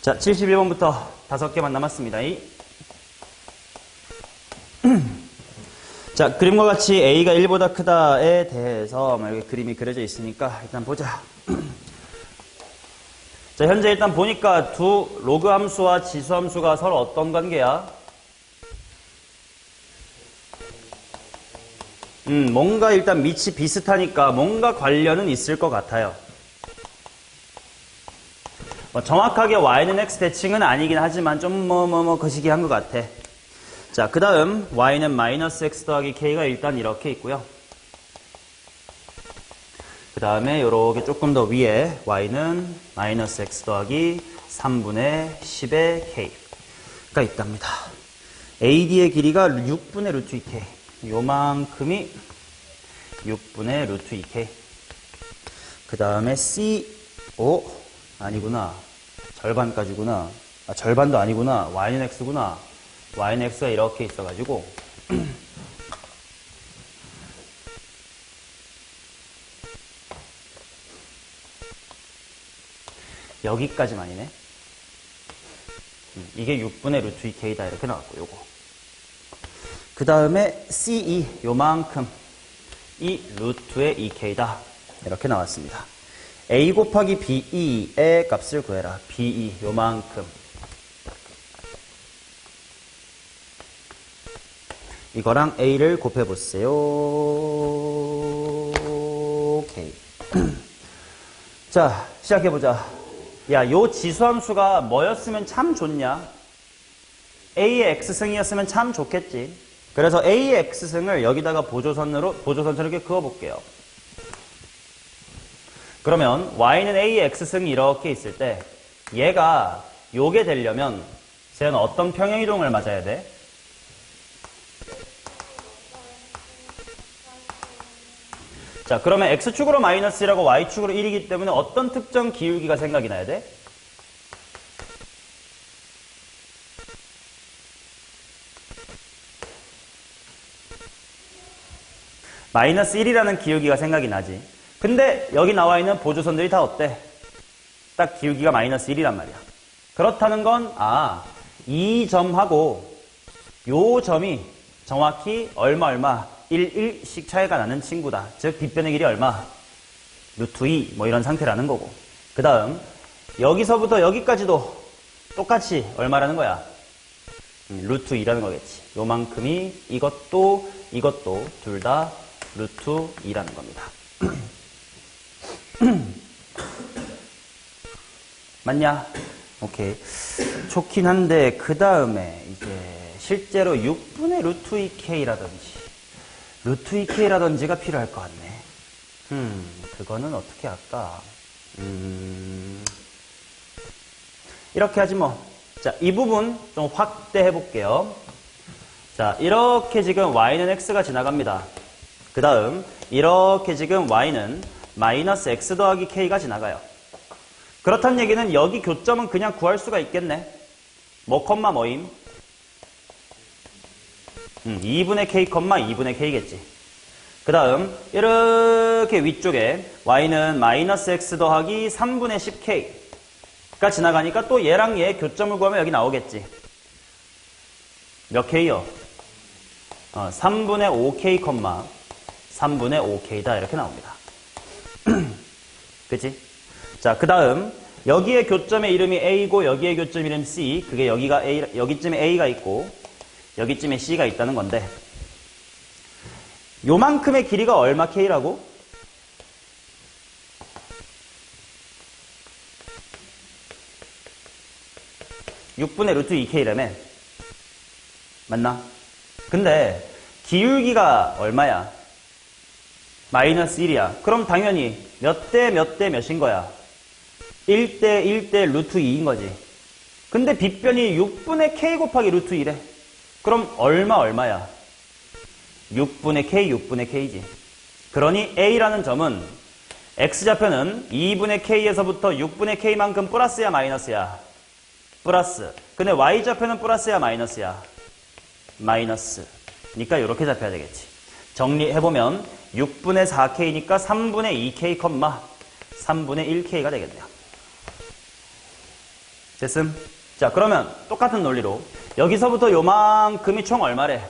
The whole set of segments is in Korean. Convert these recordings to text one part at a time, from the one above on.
자, 71번부터 5개만 남았습니다. 자, 그림과 같이 A가 1보다 크다에 대해서 이렇게 그림이 그려져 있으니까 일단 보자. 자, 현재 일단 보니까 두 로그 함수와 지수 함수가 서로 어떤 관계야? 뭔가 일단 밑이 비슷하니까 뭔가 관련은 있을 것 같아요. 정확하게 y는 x 대칭은 아니긴 하지만 좀 거시기한 것 같아. 자, 그 다음 y는 마이너스 x 더하기 k가 일단 이렇게 있고요. 그 다음에 요렇게 조금 더 위에 y는 마이너스 x 더하기 3분의 10의 k가 있답니다. AD의 길이가 6분의 루트 2k. 요만큼이 6분의 루트 2k. 그 다음에 CO 아니구나. 절반까지구나. 아, 절반도 아니구나. y는 x구나. y는 x가 이렇게 있어가지고 여기까지만이네. 이게 6분의 루트 2k다 이렇게 나왔고 요거. 그 다음에 CE 요만큼 이 루트의 2k다 이렇게 나왔습니다. A 곱하기 BE의 값을 구해라. BE 요만큼. 이거랑 A를 곱해보세요. 오케이. 자, 시작해보자. 야, 요 지수함수가 뭐였으면 참 좋냐? A의 X승이었으면 참 좋겠지. 그래서 A의 X승을 여기다가 보조선처럼 이렇게 그어볼게요. 그러면 Y는 A의 X승이 이렇게 있을 때 얘가 요게 되려면 쟤는 어떤 평행이동을 맞아야 돼? 자, 그러면 X축으로 마이너스 1하고 Y축으로 1이기 때문에 어떤 특정 기울기가 생각이 나야 돼? 마이너스 1이라는 기울기가 생각이 나지. 근데 여기 나와 있는 보조선들이 다 어때? 딱 기울기가 마이너스 1이란 말이야. 그렇다는 건, 이 점하고 요 점이 정확히 얼마 1, 1씩 차이가 나는 친구다. 즉 빗변의 길이 얼마? 루트 2 뭐 이런 상태라는 거고. 그 다음 여기서부터 여기까지도 똑같이 얼마라는 거야? 루트 2라는 거겠지. 요만큼이 이것도 둘 다 루트 2라는 겁니다. 맞냐? 오케이. 좋긴 한데 그 다음에 이제 실제로 6분의 루트 2k라든지 루트 2k라든지가 필요할 것 같네. 그거는 어떻게 할까? 이렇게 하지 뭐. 자, 이 부분 좀 확대해 볼게요. 자, 이렇게 지금 y는 x가 지나갑니다. 그 다음 이렇게 지금 y는 마이너스 x 더하기 k가 지나가요. 그렇다는 얘기는 여기 교점은 그냥 구할 수가 있겠네. 뭐 컴마 뭐임? 2분의 k 컴마 2분의 k겠지. 그 다음 이렇게 위쪽에 y는 마이너스 x 더하기 3분의 10k가 지나가니까 또 얘랑 얘 교점을 구하면 여기 나오겠지. 몇 k요? 3분의 5k 컴마 3분의 5k다 이렇게 나옵니다. 그치? 자, 그 다음 여기에 교점의 이름이 A고 여기에 교점 이름 C. 그게 여기쯤에 A가 있고 여기쯤에 C가 있다는 건데 요만큼의 길이가 얼마 K라고? (6분의 루트 2K라며) 맞나? 근데 기울기가 얼마야? 마이너스 1이야. 그럼 당연히 몇 대 몇인 거야? 1대 1대 루트 2인 거지. 근데 빗변이 6분의 K 곱하기 루트 2래. 그럼 얼마야? 6분의 K지. 그러니 A라는 점은 X좌표는 2분의 K에서부터 6분의 K만큼 플러스야 마이너스야? 플러스. 근데 Y좌표는 플러스야 마이너스야? 마이너스. 니까 이렇게 잡혀야 되겠지. 정리해보면 6분의 4K니까 3분의 2K, 3분의 1K가 되겠네요. 됐음? 자, 그러면 똑같은 논리로 여기서부터 요만큼이 총 얼마래?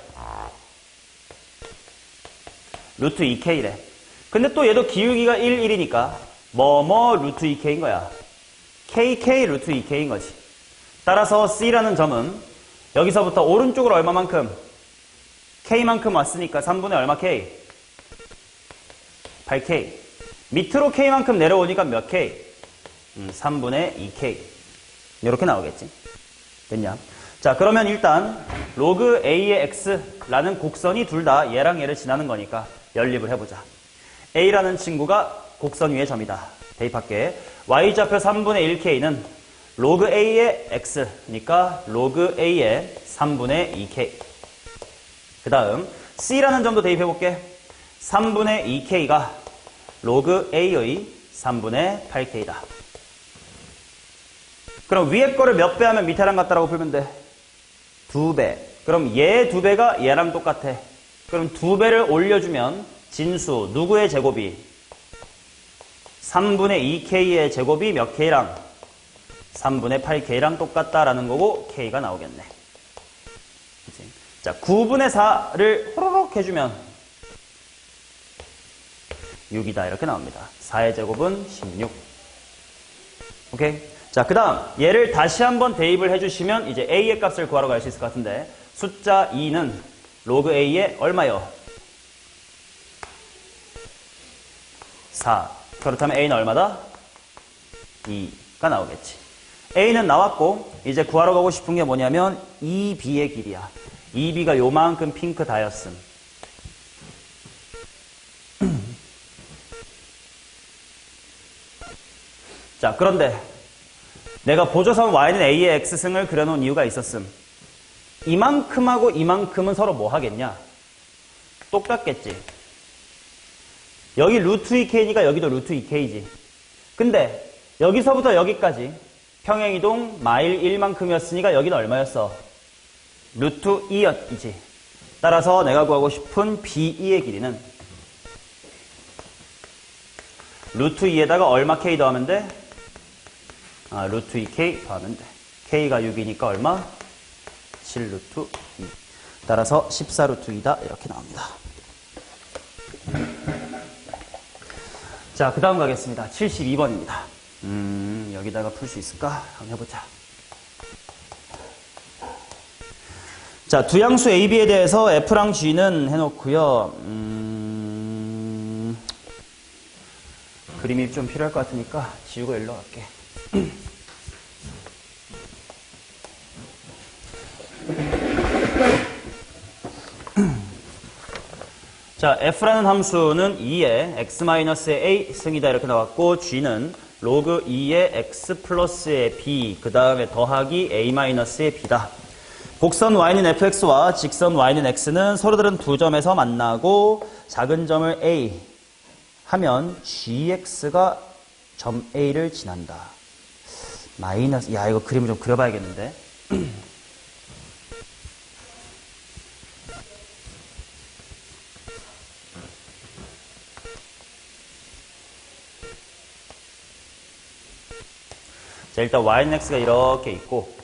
루트 2k래. 근데 또 얘도 기울기가 1, 1이니까 루트 2k인 거야. kk 루트 2k인 거지. 따라서 C라는 점은 여기서부터 오른쪽으로 얼마만큼? K만큼 왔으니까 3분의 얼마 K? 8K. 밑으로 K만큼 내려오니까 몇 K? 3분의 2K. 이렇게 나오겠지. 됐냐? 자, 그러면 일단 로그 A의 X라는 곡선이 둘 다 얘랑 얘를 지나는 거니까 연립을 해보자. A라는 친구가 곡선 위의 점이다. 대입할게. Y좌표 3분의 1K는 로그 A의 X니까 로그 A의 3분의 2K. 그 다음 C라는 점도 대입해볼게. 3분의 2K가 로그 A의 3분의 8K다. 그럼 위에 거를 몇 배 하면 밑에랑 같다라고 풀면 돼? 2배. 그럼 얘 2배가 얘랑 똑같아. 그럼 2배를 올려주면 진수 누구의 제곱이? 3분의 2K의 제곱이 몇 K랑? 3분의 8K랑 똑같다라는 거고 K가 나오겠네. 그치? 자, 9분의 4를 호로록 해주면 6이다 이렇게 나옵니다. 4의 제곱은 16. 오케이? 자, 그 다음 얘를 다시 한번 대입을 해주시면 이제 A의 값을 구하러 갈 수 있을 것 같은데 숫자 2는 로그 A의 얼마요? 4. 그렇다면 A는 얼마다? 2가 나오겠지. A는 나왔고 이제 구하러 가고 싶은 게 뭐냐면 2B의 길이야. 2B가 요만큼 핑크 다였음. 자, 그런데 내가 보조선 Y는 A의 X승을 그려놓은 이유가 있었음. 이만큼하고 이만큼은 서로 뭐 하겠냐? 똑같겠지. 여기 루트 2K니까 여기도 루트 2K지. 근데 여기서부터 여기까지 평행이동 마일 1만큼이었으니까 여기는 얼마였어? 루트 2였지. 따라서 내가 구하고 싶은 B2의 길이는 루트 2에다가 얼마 K 더하면 돼? 루트 2K 더하면 돼. K가 6이니까 얼마? 7루트 2. 따라서 14루트 2다. 이렇게 나옵니다. 자, 그 다음 가겠습니다. 72번입니다. 여기다가 풀 수 있을까? 한번 해보자. 자, 두 양수 A, B에 대해서 F랑 G는 해놓고요. 그림이 좀 필요할 것 같으니까 지우고 일로 갈게. 자, F라는 함수는 2의 X-의 A 승이다 이렇게 나왔고 G는 로그 2의 X 플러스의 B 그 다음에 더하기 A-의 B다. 곡선 Y는 fx와 직선 Y는 x는 서로 다른 두 점에서 만나고 작은 점을 A 하면 gx가 점 A를 지난다. 마이너스, 야, 이거 그림을 좀 그려봐야겠는데. 자, 일단 Y는 x가 이렇게 있고,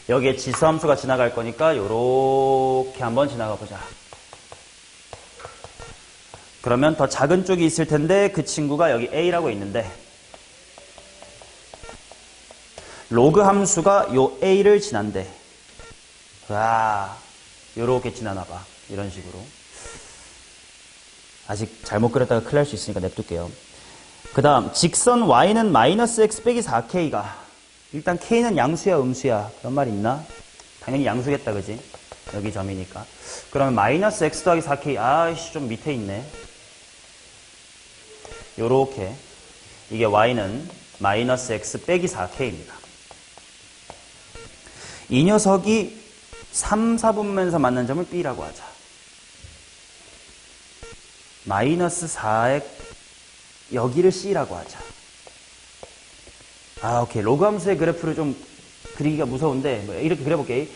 여기에 지수함수가 지나갈 거니까 요렇게 한번 지나가 보자. 그러면 더 작은 쪽이 있을 텐데 그 친구가 여기 A라고 있는데 로그 함수가 요 A를 지난대. 와, 요렇게 지나나 봐. 이런 식으로. 아직 잘못 그렸다가 큰일 날 수 있으니까 냅둘게요. 그 다음 직선 Y는 마이너스 X 빼기 4K가 일단 K는 양수야 음수야 그런 말 있나? 당연히 양수겠다 그지? 여기 점이니까. 그러면 마이너스 X 더하기 4K 아이씨 좀 밑에 있네. 요렇게 이게 Y는 마이너스 X 빼기 4K입니다. 이 녀석이 3, 4분면에서 만난 점을 B라고 하자. 마이너스 4의 여기를 C라고 하자. 오케이. 로그 함수의 그래프를 좀 그리기가 무서운데 이렇게 그려볼게.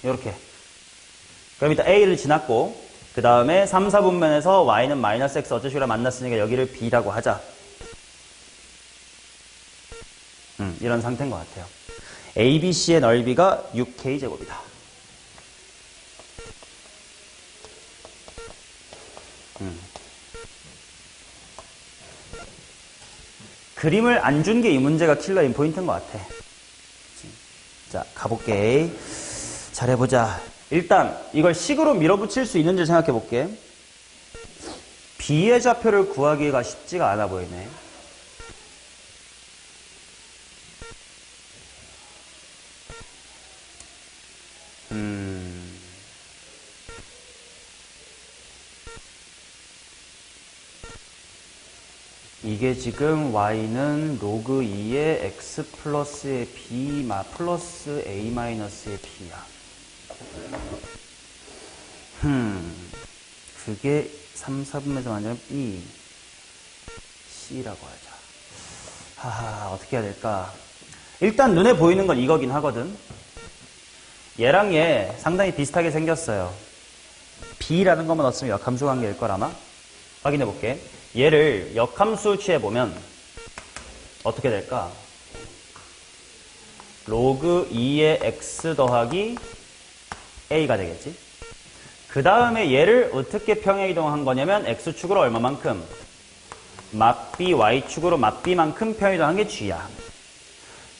이렇게. 그럼 일단 A를 지났고 그 다음에 3, 4분면에서 Y는 마이너스 X 어쩌시구나 만났으니까 여기를 B라고 하자. 이런 상태인 것 같아요. ABC의 넓이가 6K제곱이다. 그림을 안 준 게 이 문제가 킬러인 포인트인 것 같아. 자, 가볼게. 잘해보자. 일단 이걸 식으로 밀어붙일 수 있는지 생각해볼게. B의 좌표를 구하기가 쉽지가 않아 보이네. 이게 지금 y는 로그 2의 x 플러스의 b 플러스 a 마이너스의 b야. 그게 3, 4분면에서 완전 b, c라고 하자. 하하, 어떻게 해야 될까? 일단 눈에 보이는 건 이거긴 하거든. 얘랑 얘 상당히 비슷하게 생겼어요. b라는 것만 없으면 역함수 관계일 걸 아마? 확인해 볼게. 얘를 역함수 취해보면 어떻게 될까? 로그 2의 x 더하기 a가 되겠지? 그 다음에 얘를 어떻게 평행이동한 거냐면 x축으로 얼마만큼? 맞b, y축으로 맞b만큼 평행이동한 게 g야.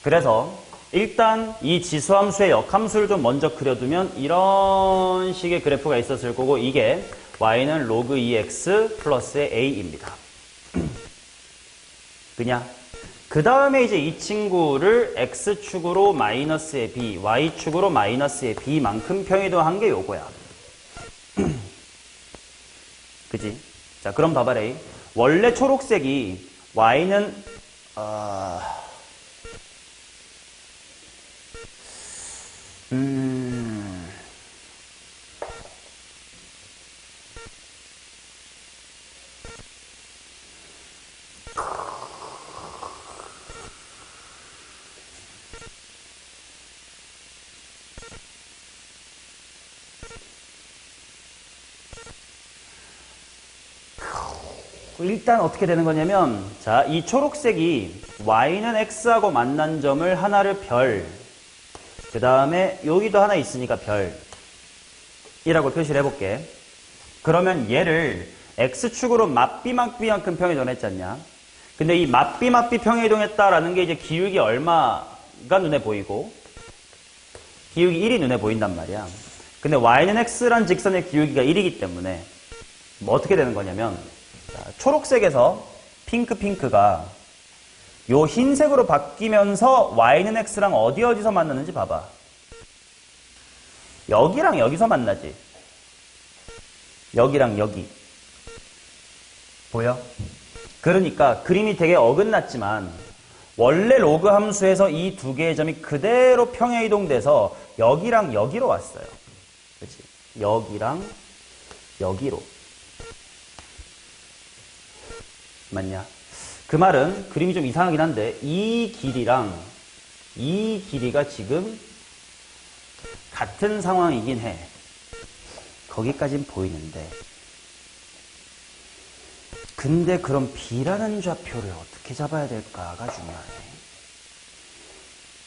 그래서 일단 이 지수함수의 역함수를 좀 먼저 그려두면 이런 식의 그래프가 있었을 거고, 이게 y는 로그 2x 플러스의 a입니다. 그냥 그 다음에 이제 이 친구를 x축으로 마이너스의 b, y축으로 마이너스의 b만큼 평행이동한 게 요거야. 그지? 자, 그럼 봐봐래. 원래 초록색이 y는 일단 어떻게 되는 거냐면, 자, 이 초록색이 y는 x하고 만난 점을 하나를 별, 그 다음에 여기도 하나 있으니까 별이라고 표시를 해볼게. 그러면 얘를 x축으로 맞b만큼 평행이동했지 않냐? 근데 이 맞b 평행이동했다라는 게 이제 기울기 얼마가 눈에 보이고, 기울기 1이 눈에 보인단 말이야. 근데 y는 x란 직선의 기울기가 1이기 때문에 뭐 어떻게 되는 거냐면, 자, 초록색에서 핑크가 요 흰색으로 바뀌면서 y는 x랑 어디서 만나는지 봐봐. 여기랑 여기서 만나지. 여기랑 여기. 보여? 그러니까 그림이 되게 어긋났지만 원래 로그 함수에서 이 두 개의 점이 그대로 평행이동돼서 여기랑 여기로 왔어요. 그렇지? 여기랑 여기로. 맞냐? 그 말은 그림이 좀 이상하긴 한데 이 길이랑 이 길이가 지금 같은 상황이긴 해. 거기까진 보이는데, 근데 그럼 b라는 좌표를 어떻게 잡아야 될까가 중요하네.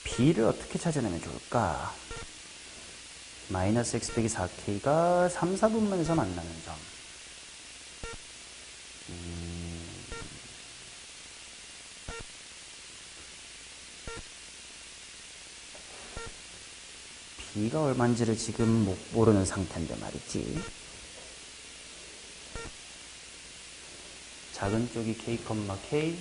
b를 어떻게 찾아내면 좋을까? 마이너스 x 빼기 4k가 3, 4분면에서 만나는 점. b가 얼마인지를 지금 모르는 상태인데 말이지. 작은 쪽이 k, k.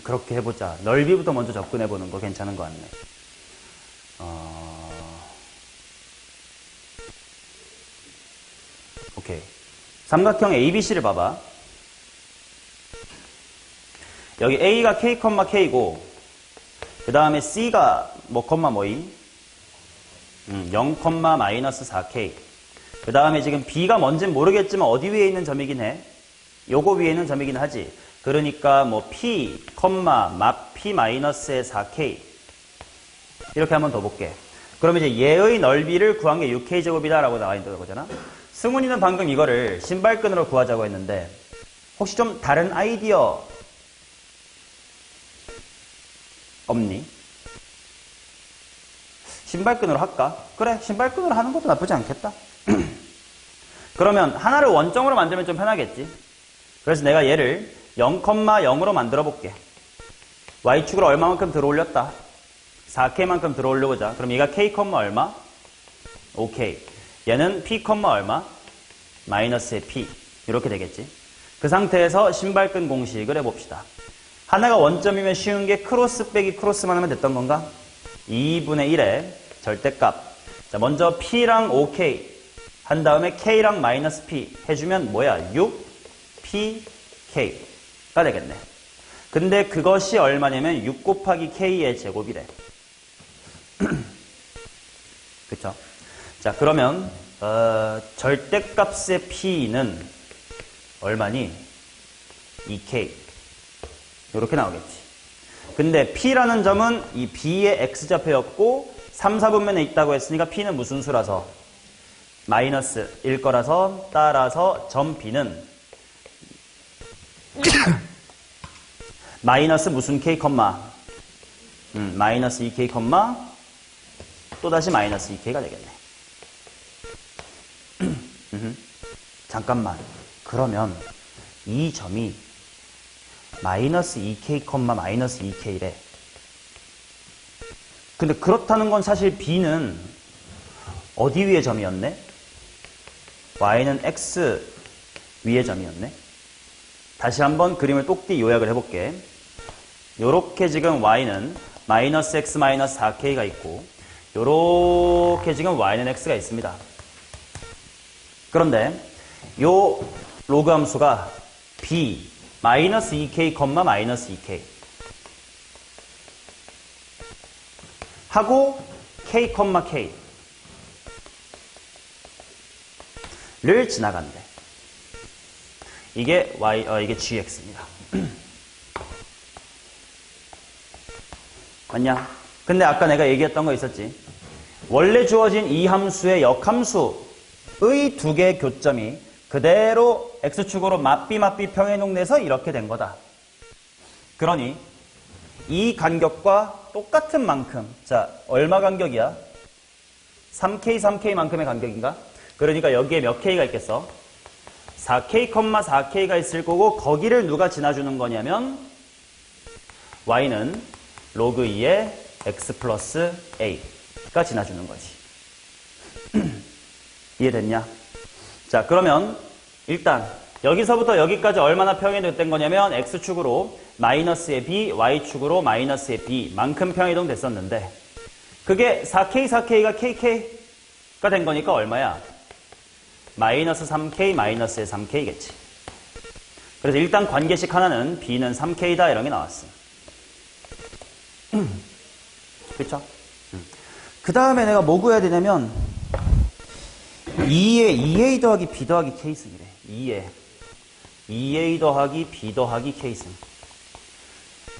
그렇게 해보자. 넓이부터 먼저 접근해보는 거 괜찮은 것 같네. 오케이. 삼각형 ABC를 봐봐. 여기 A가 K, K고, 그 다음에 C가 뭐이? 0, 마이너스 4K. 그 다음에 지금 b가 뭔진 모르겠지만 어디 위에 있는 점이긴 해. 요거 위에 있는 점이긴 하지. 그러니까 뭐 p, 마 p 마이너스의 4k 이렇게 한번 더 볼게. 그러면 이제 얘의 넓이를 구한 게 6k제곱이다 라고 나와 있는 거잖아. 승훈이는 방금 이거를 신발끈으로 구하자고 했는데 혹시 좀 다른 아이디어 없니? 신발끈으로 할까? 그래, 신발끈으로 하는 것도 나쁘지 않겠다. 그러면 하나를 원점으로 만들면 좀 편하겠지. 그래서 내가 얘를 0,0으로 만들어 볼게. y축으로 얼마만큼 들어올렸다? 4k만큼 들어올려보자. 그럼 얘가 k, 얼마? 5k. 얘는 p, 얼마? 마이너스의 p. 이렇게 되겠지. 그 상태에서 신발끈 공식을 해봅시다. 하나가 원점이면 쉬운 게 크로스 빼기 크로스만 하면 됐던 건가? 2분의 1의 절대값. 자, 먼저 p랑 5k 한 다음에 k랑 마이너스 p 해주면 뭐야? 6pk가 되겠네. 근데 그것이 얼마냐면 6 곱하기 k의 제곱이래. 그쵸? 자, 그러면 절대값의 p는 얼마니? 2k. 이렇게 나오겠지. 근데 p라는 점은 이 b의 x좌표였고 3, 4분면에 있다고 했으니까 p는 무슨 수라서? 마이너스일 거라서 따라서 점 b는 마이너스 무슨 k, 마이너스 2k, 또다시 마이너스 2k가 되겠네. 잠깐만. 그러면 이 점이 마이너스 2k, 마이너스 2k래. 근데 그렇다는 건 사실 b는 어디 위의 점이었네? y는 x 위의 점이었네? 다시 한번 그림을 똑띠 요약을 해볼게. 요렇게 지금 y는 마이너스 x 마이너스 4k가 있고 요렇게 지금 y는 x가 있습니다. 그런데 요 로그 함수가 b 마이너스 2k, 마이너스 2k 하고 k, k를 지나간대. 이게 이게 gx입니다. 맞냐? 근데 아까 내가 얘기했던 거 있었지. 원래 주어진 이 함수의 역함수의 두 개의 교점이 그대로 x축으로 맞비 평행이동돼서 이렇게 된 거다. 그러니 이 간격과 똑같은 만큼, 자, 얼마 간격이야? 3k만큼의 간격인가? 그러니까 여기에 몇 k가 있겠어? 4k, 4k가 있을 거고 거기를 누가 지나주는 거냐면 y는 로그 2의 x 플러스 a가 지나주는 거지. 이해됐냐? 자, 그러면 일단 여기서부터 여기까지 얼마나 평행이동된 거냐면 x축으로 마이너스의 b, y축으로 마이너스의 b 만큼 평행이동 됐었는데 그게 4k가 kk가 된 거니까 얼마야? 마이너스 3k, 마이너스의 3k겠지. 그래서 일단 관계식 하나는 b는 3k다 이런 게 나왔어. 그쵸? 그 다음에 내가 뭐 구해야 되냐면 2에 2a 더하기 b 더하기 k승이래. 2에 2a 더하기 b 더하기 k승.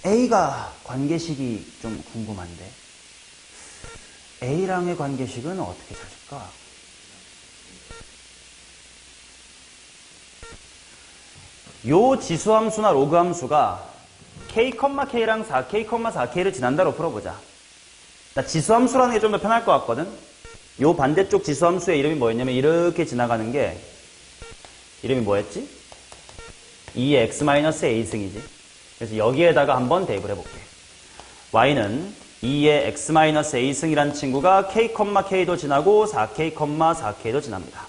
a가 관계식이 좀 궁금한데 a랑의 관계식은 어떻게 찾을까? 요 지수함수나 로그함수가 k, k랑 4k, 4k를 지난다로 풀어보자. 나 지수함수라는 게 좀 더 편할 것 같거든? 요 반대쪽 지수함수의 이름이 뭐였냐면 이렇게 지나가는 게 이름이 뭐였지? 2의 x-a승이지. 그래서 여기에다가 한번 대입을 해볼게. y는 2의 x-a승이란 친구가 k, k도 지나고 4k, 4k도 지납니다.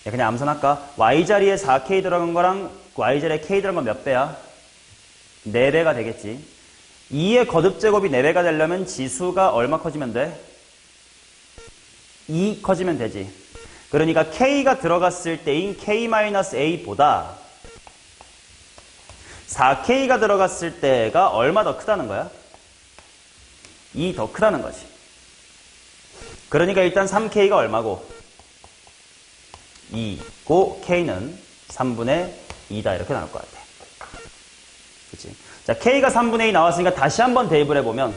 그냥 암산할까? y자리에 4k 들어간 거랑 y자리에 k 들어간 건 몇 배야? 4배가 되겠지. 2의 거듭제곱이 4배가 되려면 지수가 얼마 커지면 돼? 2 커지면 되지. 그러니까 k가 들어갔을 때인 k-a보다 4k가 들어갔을 때가 얼마 더 크다는 거야? 2 더 크다는 거지. 그러니까 일단 3K가 얼마고? 2고 K는 3분의 2다 이렇게 나올 것 같아. 그치? 자, K가 3분의 2 나왔으니까 다시 한번 대입을 해보면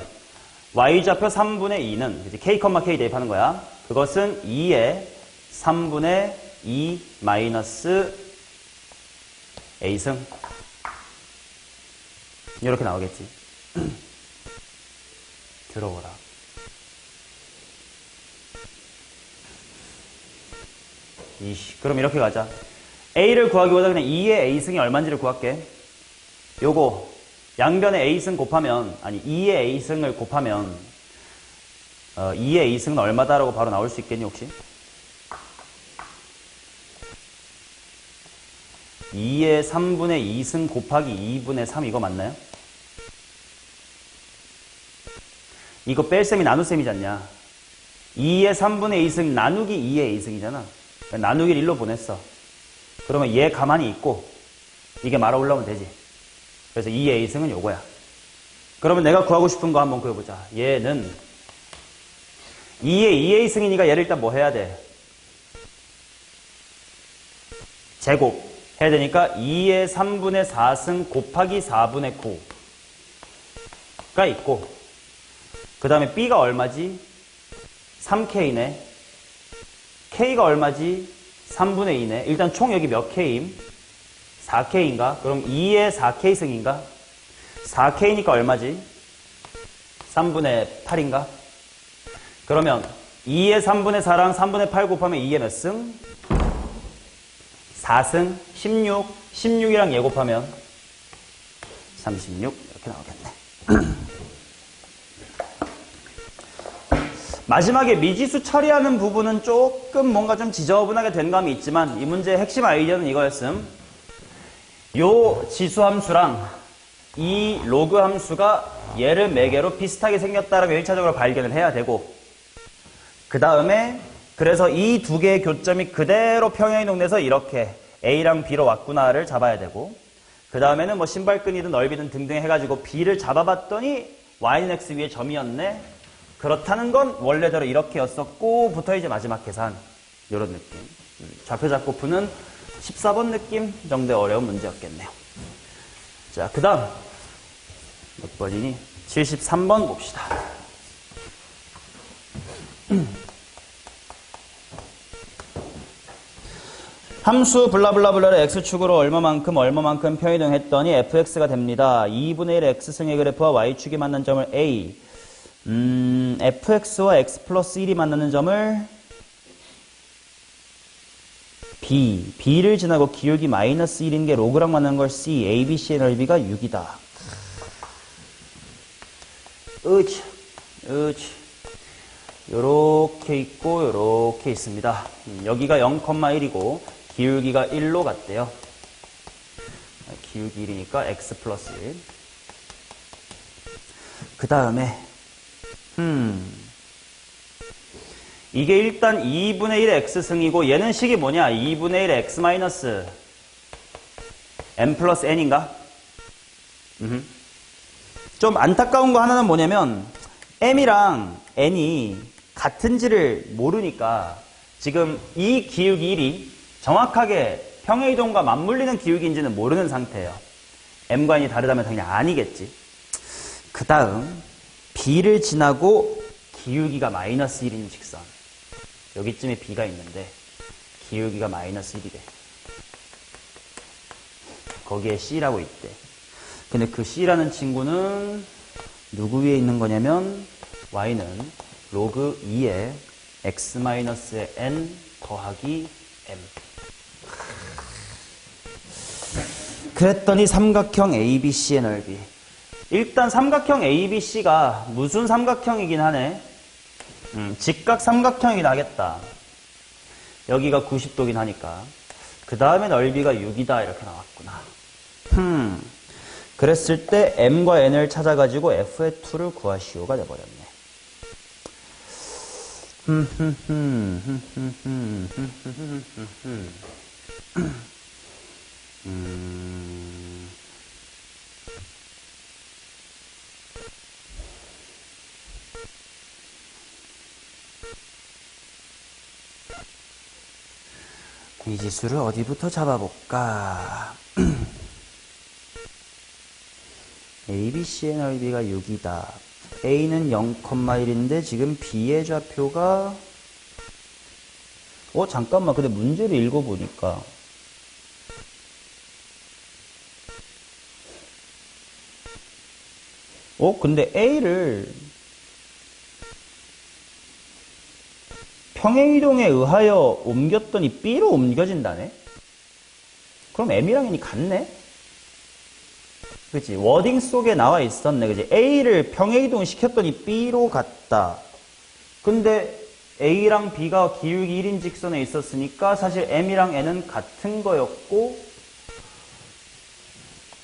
Y좌표 3분의 2는 그치? K, K 대입하는 거야. 그것은 2의 3분의 2 마이너스 A승 이렇게 나오겠지. 들어보라. 그럼 이렇게 가자. A를 구하기보다 그냥 2의 A승이 얼마인지를 구할게. 요거 양변에 A승 곱하면 2의 A승을 곱하면 2의 A승은 얼마다라고 바로 나올 수 있겠니 혹시? 2의 3분의 2승 곱하기 2분의 3 이거 맞나요? 이거 뺄셈이 나눗셈이지 않냐? 2의 3분의 2승 나누기 2의 2승이잖아. 나누기를 1로 보냈어. 그러면 얘 가만히 있고 이게 말아 올라오면 되지. 그래서 2의 A승은 요거야. 그러면 내가 구하고 싶은 거 한번 구해보자. 얘는 2의 2A승이니까 얘를 일단 뭐 해야 돼? 제곱 해야 되니까 2의 3분의 4승 곱하기 4분의 9가 있고 그 다음에 B가 얼마지? 3K네. K가 얼마지? 3분의 2네. 일단 총 여기 몇 K임? 4K인가? 그럼 2의 4K승인가? 4K니까 얼마지? 3분의 8인가? 그러면 2의 3분의 4랑 3분의 8 곱하면 2의 몇 승? 4승? 16? 16이랑 얘 곱하면 36 이렇게 나오겠네. 마지막에 미지수 처리하는 부분은 조금 뭔가 좀 지저분하게 된 감이 있지만 이 문제의 핵심 아이디어는 이거였음. 요 지수함수랑 이 로그 함수가 얘를 매개로 비슷하게 생겼다라고 1차적으로 발견을 해야 되고 그 다음에 그래서 이 두 개의 교점이 그대로 평행이동돼서 이렇게 A랑 B로 왔구나를 잡아야 되고 그 다음에는 뭐 신발끈이든 넓이든 등등 해가지고 B를 잡아봤더니 Y는 X 위에 점이었네. 그렇다는 건 원래대로 이렇게였었고 부터 이제 마지막 계산 이런 느낌. 좌표 잡고 푸는 14번 느낌 정도의 어려운 문제였겠네요. 자, 그 다음 몇 번이니? 73번 봅시다. 함수 블라블라블라를 x축으로 얼마만큼 평이동했더니 fx가 됩니다. 2분의 1 x승의 그래프와 y축이 만난 점을 a fx와 x 플러스 1이 만나는 점을 b, b를 지나고 기울기 마이너스 1인 게 로그랑 만나는 걸 c, a, b, c의 넓이가 6이다. 요렇게 있고 요렇게 있습니다. 여기가 0,1이고 기울기가 1로 갔대요. 기울기 1이니까 x 플러스 1. 그 다음에 이게 일단 2분의 1 x승이고 얘는 식이 뭐냐? 2분의 1 x 마이너스 n 플러스 n인가? 좀 안타까운 거 하나는 뭐냐면 m이랑 n이 같은지를 모르니까 지금 이 기울기 1이 정확하게 평행이동과 맞물리는 기울기인지는 모르는 상태예요. m과 n이 다르다면 당연히 아니겠지. 그 다음 b를 지나고 기울기가 마이너스 1인 직선. 여기쯤에 b가 있는데 기울기가 마이너스 1이래. 거기에 c라고 있대. 근데 그 c라는 친구는 누구 위에 있는 거냐면 y는 로그 2의 x 마이너스의 n 더하기 m. 그랬더니 삼각형 ABC의 넓이. 일단 삼각형 ABC가 무슨 삼각형이긴 하네. 직각 삼각형이긴 하겠다. 여기가 90도긴 하니까. 그 다음에 넓이가 6이다 이렇게 나왔구나. 그랬을 때 m과 n을 찾아가지고 f의 2를 구하시오가 돼버렸네. 미지수를 어디부터 잡아볼까? ABC의 넓이가 6이다. A는 0,1인데 지금 B의 좌표가 잠깐만. 근데 문제를 읽어보니까 근데 A를 평행이동에 의하여 옮겼더니 B로 옮겨진다네? 그럼 M이랑 N이 같네? 그치? 워딩 속에 나와 있었네. 그치? A를 평행이동 시켰더니 B로 갔다. 근데 A랑 B가 기울기 1인 직선에 있었으니까 사실 M이랑 N은 같은 거였고,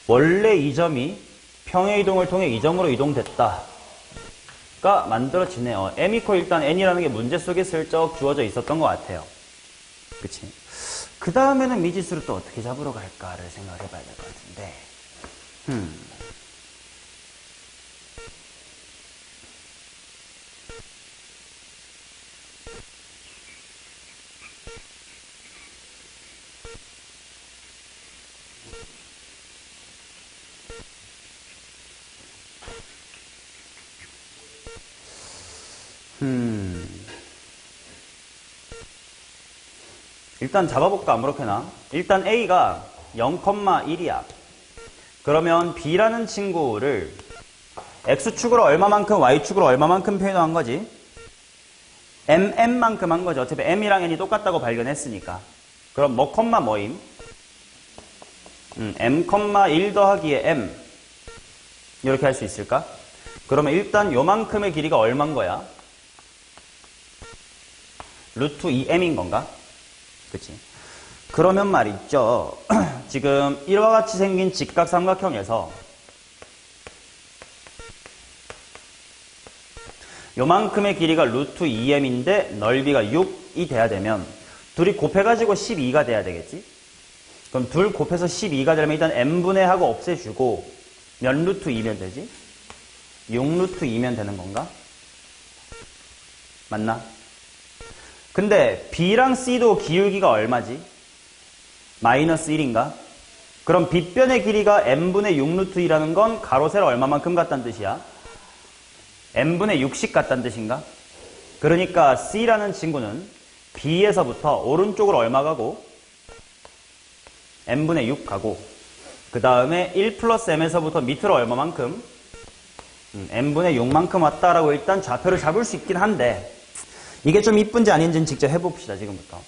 원래 이 점이 평행이동을 통해 이 점으로 이동됐다. 가 만들어지네요. M 이퀄 일단 N이라는 게 문제 속에 슬쩍 주어져 있었던 것 같아요. 그치? 그 다음에는 미지수를 또 어떻게 잡으러 갈까를 생각을 해봐야 될 것 같은데. 일단 잡아볼까, 아무렇게나. 일단 A가 0,1이야. 그러면 B라는 친구를 X축으로 얼마만큼, Y축으로 얼마만큼 표현한 거지? MM만큼 한 거죠. 어차피 M이랑 N이 똑같다고 발견했으니까. 그럼 뭐, 콤마 뭐임? M,1 더하기에 M. 이렇게 할 수 있을까? 그러면 일단 요만큼의 길이가 얼만 거야? 루트 2M인 건가? 그치? 그러면 말이죠. 지금 이와 같이 생긴 직각삼각형에서 요만큼의 길이가 루트 2m인데 넓이가 6이 돼야 되면 둘이 곱해가지고 12가 돼야 되겠지? 그럼 둘 곱해서 12가 되려면 일단 n분의 하고 없애주고 몇 루트 2면 되지? 6루트 2면 되는 건가? 맞나? 근데 B랑 C도 기울기가 얼마지? 마이너스 1인가? 그럼 빗변의 길이가 n분의 6루트 2라는 건 가로 세로 얼마만큼 같다는 뜻이야? n분의 60 같다는 뜻인가? 그러니까 C라는 친구는 B에서부터 오른쪽으로 얼마 가고? n분의 6 가고 그 다음에 1 플러스 m에서부터 밑으로 얼마만큼? n분의 6만큼 왔다라고 일단 좌표를 잡을 수 있긴 한데 이게 좀 이쁜지 아닌지는 직접 해봅시다. 지금부터.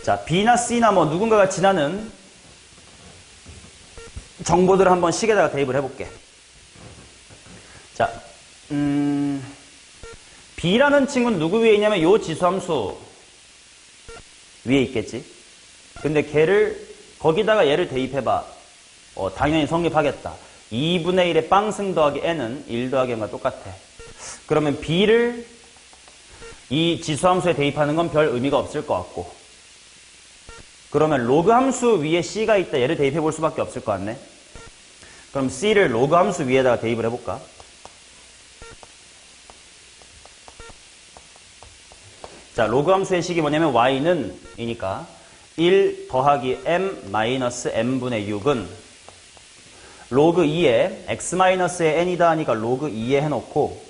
자, B나 C나 뭐 누군가가 지나는 정보들을 한번 식에다가 대입을 해볼게. 자, B라는 친구는 누구 위에 있냐면 요 지수함수 위에 있겠지. 근데 걔를 거기다가 얘를 대입해봐. 당연히 성립하겠다. 2분의 1의 빵승 더하기 n은 1 더하기 n과 똑같아. 그러면 B를 이 지수함수에 대입하는 건 별 의미가 없을 것 같고 그러면 로그 함수 위에 C가 있다. 얘를 대입해 볼 수밖에 없을 것 같네. 그럼 C를 로그 함수 위에다가 대입을 해볼까? 자, 로그 함수의 식이 뭐냐면 y는 이니까 1 더하기 m 마이너스 m분의 6은 로그 2에 x-의 n이다 하니까 로그 2에 해놓고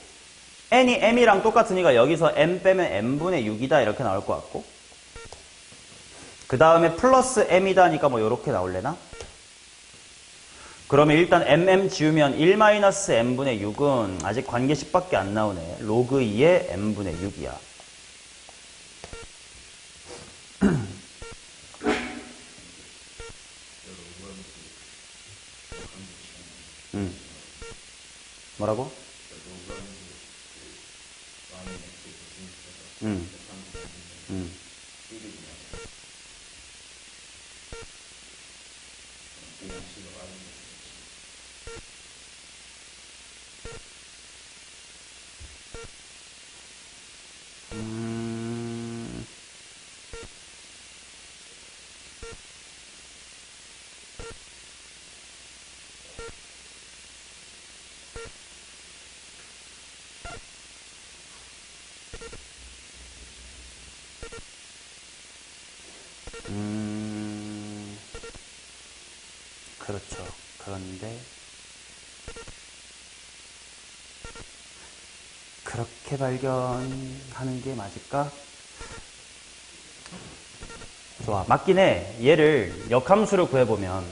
n이 m이랑 똑같으니까 여기서 m 빼면 m분의 6이다 이렇게 나올 것 같고 그 다음에 플러스 m이다 하니까 뭐 이렇게 나올래나? 그러면 일단 mm 지우면 1-m분의 6은 아직 관계식밖에 안 나오네. 로그 2의 m분의 6이야. 뭐라고? 그렇죠. 그런데 그렇게 발견하는 게 맞을까? 좋아. 맞긴 해. 얘를 역함수로 구해보면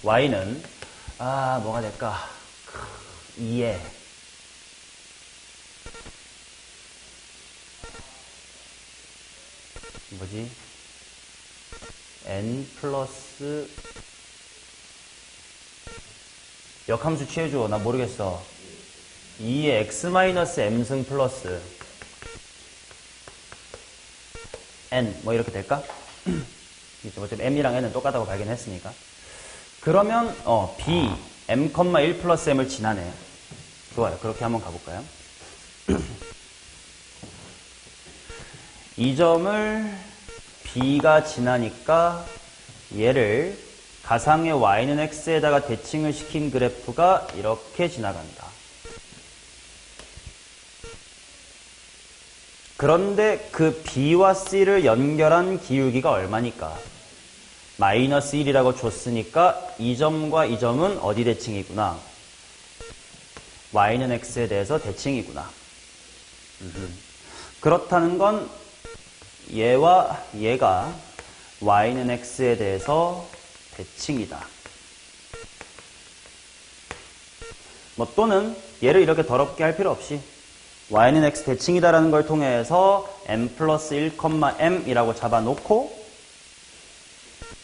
y는 뭐가 될까? 2에 뭐지? n 플러스 역함수 취해줘. 나 모르겠어. 2의 x 마이너스 m승 플러스 n 뭐 이렇게 될까? 어차피 m이랑 n은 똑같다고 발견했으니까. 그러면 b m, 1 플러스 m을 지나네. 좋아요. 그렇게 한번 가볼까요? 이 점을 b가 지나니까 얘를 가상의 y는 x에다가 대칭을 시킨 그래프가 이렇게 지나간다. 그런데 그 b와 c를 연결한 기울기가 얼마니까? 마이너스 1이라고 줬으니까 이 점과 이 점은 어디 대칭이구나? y는 x에 대해서 대칭이구나. 그렇다는 건 얘와 얘가 y는 x에 대해서 대칭이다. 뭐 또는 얘를 이렇게 더럽게 할 필요 없이 y는 x 대칭이다라는 걸 통해서 m 플러스 1, m이라고 잡아놓고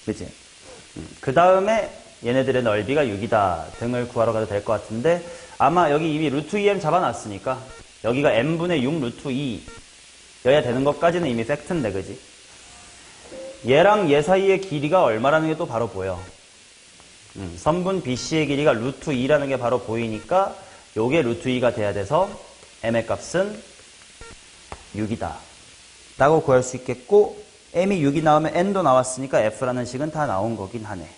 그치? 그 다음에 얘네들의 넓이가 6이다 등을 구하러 가도 될 것 같은데 아마 여기 이미 루트 2m 잡아놨으니까 여기가 m분의 6 루트 2 여야 되는 것까지는 이미 팩트인데 그지? 얘랑 얘 사이의 길이가 얼마라는 게 또 바로 보여. 선분 BC의 길이가 루트 2라는 게 바로 보이니까 요게 루트 2가 돼야 돼서 m의 값은 6이다 라고 구할 수 있겠고 m이 6이 나오면 n도 나왔으니까 f라는 식은 다 나온 거긴 하네.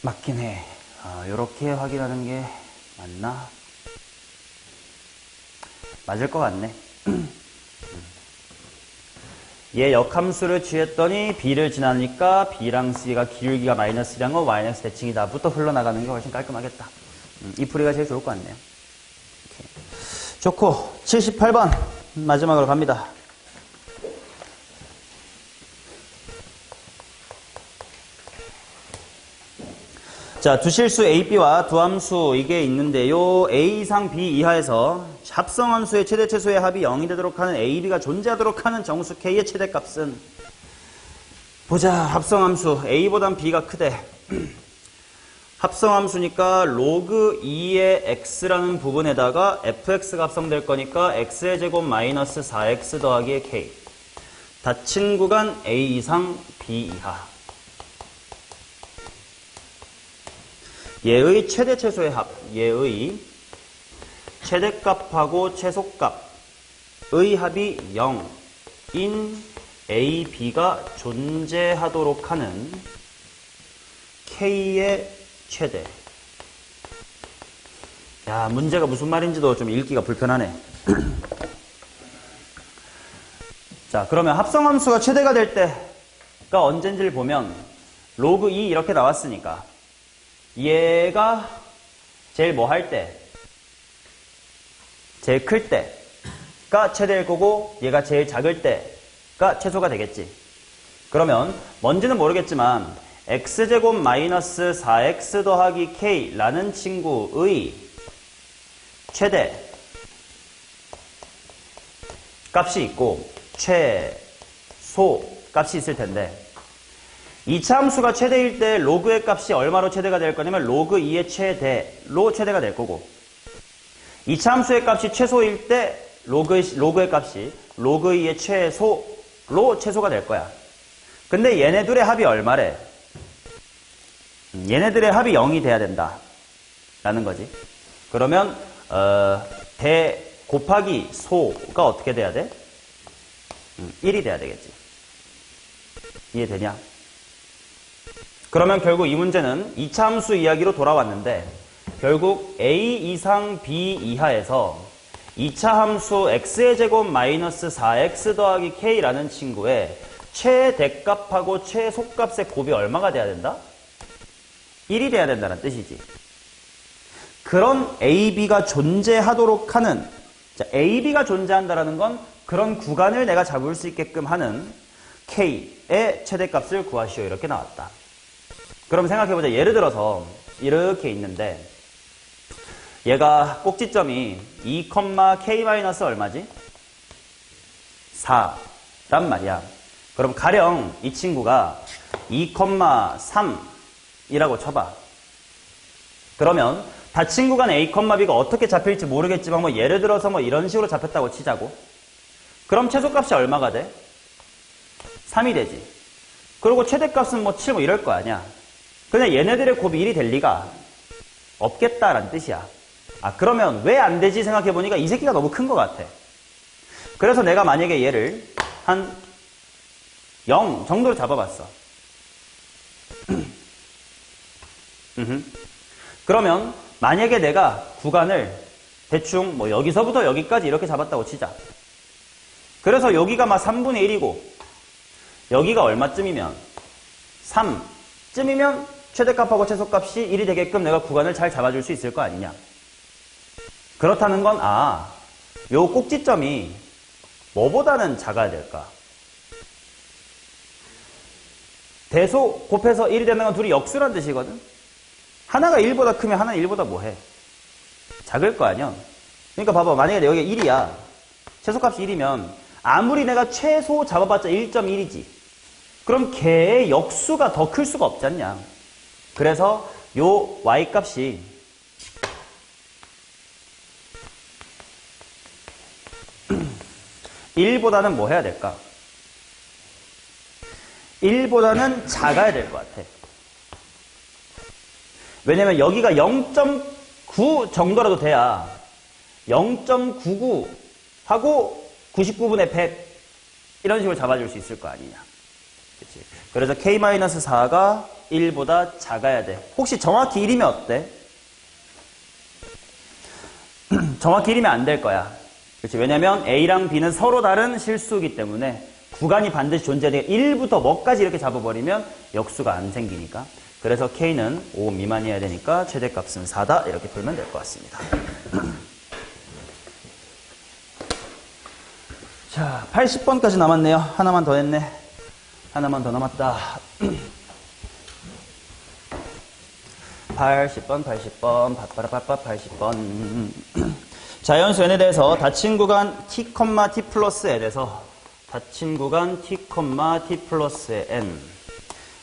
맞긴 해. 요렇게 확인하는 게 맞나? 맞을 것 같네. 얘 역함수를 취했더니 b를 지나니까 b랑 c가 기울기가 마이너스 1이란 건 y는 x 대칭이다 부터 흘러나가는 게 훨씬 깔끔하겠다. 이 풀이가 제일 좋을 것 같네요. 오케이. 좋고 78번 마지막으로 갑니다. 자, 두 실수 A, B와 두 함수 이게 있는데요. A 이상 B 이하에서 합성함수의 최대 최소의 합이 0이 되도록 하는 A, B가 존재하도록 하는 정수 K의 최대값은 보자. 합성함수 A보단 B가 크대. 합성함수니까 로그 2의 X라는 부분에다가 fx가 합성될 거니까 X의 제곱 마이너스 4X 더하기 K. 닫힌 구간 A 이상 B 이하. 얘의 최대 최소의 합, 얘의 최대값하고 최소값의 합이 0인 A, B가 존재하도록 하는 K의 최대. 야, 문제가 무슨 말인지도 좀 읽기가 불편하네. 자, 그러면 합성함수가 최대가 될 때가 언젠지를 보면 로그 2 이렇게 나왔으니까 얘가 제일 뭐 할 때? 제일 클 때가 최대일 거고 얘가 제일 작을 때가 최소가 되겠지. 그러면 뭔지는 모르겠지만 x제곱 마이너스 4x 더하기 k라는 친구의 최대 값이 있고 최소 값이 있을 텐데 2차 함수가 최대일 때 로그의 값이 얼마로 최대가 될 거냐면 로그 2의 최대로 최대가 될 거고 2차 함수의 값이 최소일 때 로그의 값이 로그 2의 최소로 최소가 될 거야. 근데 얘네들의 합이 얼마래? 얘네들의 합이 0이 돼야 된다 라는 거지. 그러면 대 곱하기 소가 어떻게 돼야 돼? 1이 돼야 되겠지. 이해되냐? 그러면 결국 이 문제는 2차 함수 이야기로 돌아왔는데 결국 a 이상 b 이하에서 2차 함수 x의 제곱 마이너스 4x 더하기 k라는 친구의 최대값하고 최소값의 곱이 얼마가 돼야 된다? 1이 돼야 된다는 뜻이지. 그런 AB가 존재하도록 하는, 자, AB가 존재한다는 건 그런 구간을 내가 잡을 수 있게끔 하는 K의 최대값을 구하시오. 이렇게 나왔다. 그럼 생각해보자. 예를 들어서 이렇게 있는데 얘가 꼭지점이 2,k 마이너스 얼마지? 4란 말이야. 그럼 가령 이 친구가 2,3이라고 쳐봐. 그러면 닫힌 구간 A, B가 어떻게 잡힐지 모르겠지만 뭐 예를 들어서 뭐 이런 식으로 잡혔다고 치자고. 그럼 최소값이 얼마가 돼? 3이 되지. 그리고 최대값은 뭐 7 뭐 이럴 거 아니야. 그냥 얘네들의 곱이 1이 될 리가 없겠다라는 뜻이야. 아, 그러면 왜 안 되지 생각해보니까 이 새끼가 너무 큰 것 같아. 그래서 내가 만약에 얘를 한 0 정도로 잡아봤어. 그러면 만약에 내가 구간을 대충 뭐 여기서부터 여기까지 이렇게 잡았다고 치자. 그래서 여기가 막 3분의 1이고 여기가 얼마쯤이면 3쯤이면 최대값하고 최소값이 1이 되게끔 내가 구간을 잘 잡아줄 수 있을 거 아니냐. 그렇다는 건 요 꼭지점이 뭐보다는 작아야 될까? 대소 곱해서 1이 되는 건 둘이 역수란 뜻이거든. 하나가 1보다 크면 하나는 1보다 뭐해? 작을 거 아니야. 그러니까 봐봐. 만약에 여기가 1이야. 최소값이 1이면 아무리 내가 최소 잡아봤자 1.1이지. 그럼 걔의 역수가 더 클 수가 없지 않냐. 그래서 요 y값이 1보다는 뭐 해야 될까? 1보다는 작아야 될 것 같아. 왜냐면 여기가 0.9 정도라도 돼야 0.99 하고 99분의 100 이런 식으로 잡아줄 수 있을 거 아니냐. 그치? 그래서 K-4가 1보다 작아야 돼. 혹시 정확히 1이면 어때? 정확히 1이면 안 될 거야. 그치? 왜냐면 A랑 B는 서로 다른 실수이기 때문에 구간이 반드시 존재해야 돼. 1부터 뭐까지 이렇게 잡아버리면 역수가 안 생기니까. 그래서 K는 5 미만이어야 되니까 최대값은 4다. 이렇게 풀면 될 것 같습니다. 자, 80번까지 남았네요. 하나만 더 했네. 하나만 더 남았다. 80번, 바빠라빠빠 80번. 자연수 n에 대해서 닫힌 구간 t, t 플러스 n에서 닫힌 구간 t, t 플러스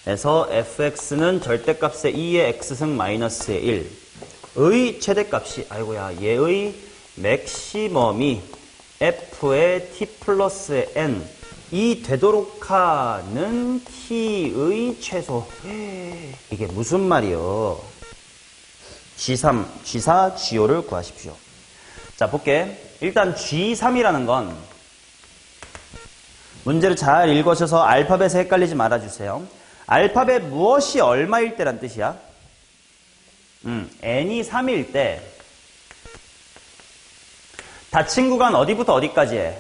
n에서 fx는 절대값의 2의 x승 마이너스의 1의 최대값이, 아이고야, 얘의 맥시멈이 f의 t 플러스 n이 되도록 하는 t의 최소. 이게 무슨 말이요? G3, G4, G5를 구하십시오. 자, 볼게. 일단 G3이라는 건 문제를 잘 읽으셔서 알파벳에 헷갈리지 말아주세요. 알파벳 무엇이 얼마일 때란 뜻이야? n이 3일 때 닫힌 구간 어디부터 어디까지 해?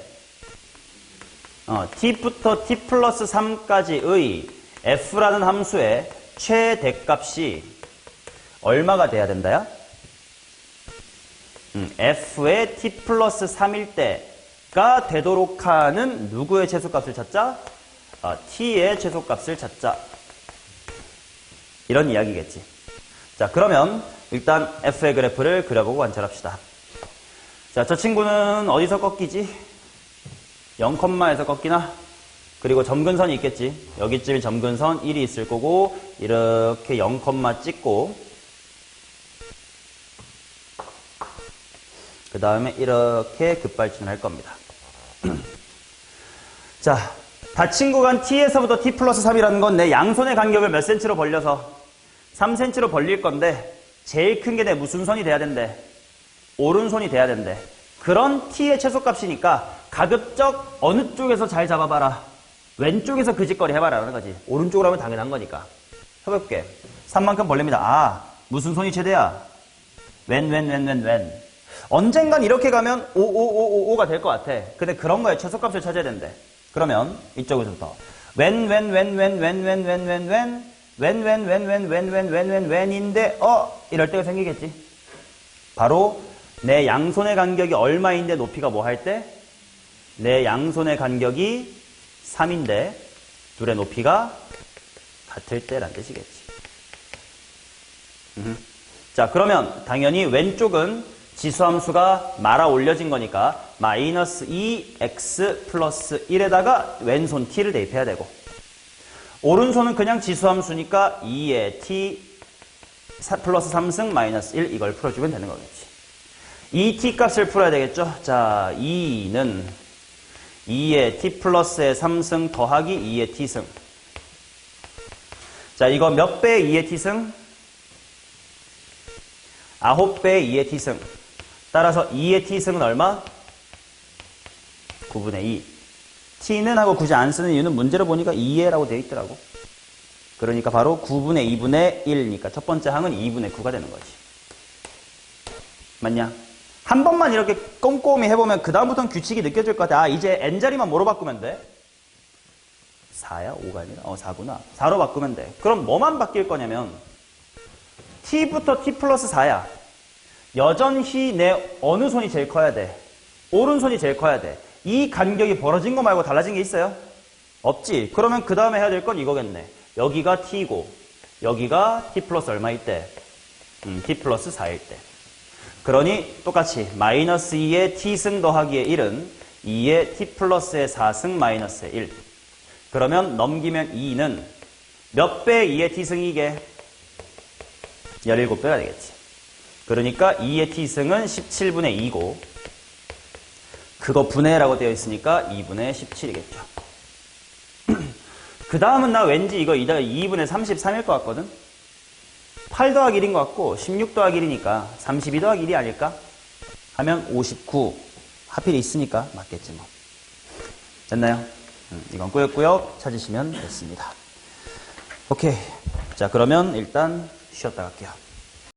t부터 t 플러스 3까지의 f라는 함수의 최대값이 얼마가 돼야 된다야? f의 t 플러스 3일 때가 되도록 하는 누구의 최소값을 찾자? t의 최소값을 찾자. 이런 이야기겠지. 자, 그러면 일단 f의 그래프를 그려보고 관찰합시다. 자, 저 친구는 어디서 꺾이지? 0,에서 꺾이나? 그리고 점근선이 있겠지. 여기쯤에 점근선 1이 있을 거고 이렇게 0, 찍고 그 다음에 이렇게 급발진을 할 겁니다. 자, 닫힌 구간 t에서부터 t 플러스 3이라는 건 내 양손의 간격을 몇 cm로 벌려서 3cm로 벌릴 건데 제일 큰 게 내 무슨 선이 돼야 된대? 오른손이 돼야 된대. 그런 t의 최소값이니까 가급적 어느 쪽에서 잘 잡아봐라. 왼쪽에서 그 짓거리 해봐라는 거지. 오른쪽으로 하면 당연한 거니까. 해볼게. 3만큼 벌립니다. 아, 무슨 손이 최대야? 웬. 언젠간 이렇게 가면 5가 될 것 같아. 근데 그런 거에 최소값을 찾아야 된대. 그러면 이쪽에서부터 웬인데 이럴 때가 생기겠지. 바로 내 양손의 간격이 얼마인데 높이가 뭐 할 때? 내 양손의 간격이 3인데 둘의 높이가 같을 때란 뜻이겠지. 자, 그러면 당연히 왼쪽은 지수함수가 말아 올려진 거니까 마이너스 2x 플러스 1에다가 왼손 t를 대입해야 되고, 오른손은 그냥 지수함수니까 2의 t 플러스 3승 마이너스 1 이걸 풀어주면 되는 거겠지. 이 t 값을 풀어야 되겠죠. 자, 2는 2의 t 플러스의 3승 더하기 2의 t승. 자, 이거 몇 배의 2의 t승? 9배의 2의 t승. 따라서 2의 t승은 얼마? 9분의 2. t는 하고 굳이 안 쓰는 이유는 문제로 보니까 2의라고 되어 있더라고. 그러니까 바로 9분의 2분의 1이니까 첫 번째 항은 2분의 9가 되는 거지. 맞냐? 한 번만 이렇게 꼼꼼히 해보면 그 다음부터는 규칙이 느껴질 것 같아. 아, 이제 n자리만 뭐로 바꾸면 돼? 4야? 5가 아니라? 4구나. 4로 바꾸면 돼. 그럼 뭐만 바뀔 거냐면 t부터 t 플러스 4야. 여전히 내 어느 손이 제일 커야 돼? 오른손이 제일 커야 돼. 이 간격이 벌어진 거 말고 달라진 게 있어요? 없지. 그러면 그 다음에 해야 될 건 이거겠네. 여기가 t고 여기가 t 플러스 얼마일 때? t 플러스 4일 때. 그러니 똑같이 마이너스 2의 t승 더하기의 1은 2의 t 플러스의 4승 마이너스의 1. 그러면 넘기면 2는 몇 배 2의 t승이게? 17배가 되겠지. 그러니까 2의 t승은 17분의 2고 그거 분해라고 되어 있으니까 2분의 17이겠죠. 그 다음은 나 왠지 이거 2분의 33일 것 같거든? 8 더하기 1인 것 같고 16 더하기 1이니까 32 더하기 1이 아닐까? 하면 59. 하필 있으니까 맞겠지 뭐. 됐나요? 이건 꾸역꾸역 찾으시면 됐습니다. 오케이. 자, 그러면 일단 쉬었다 갈게요.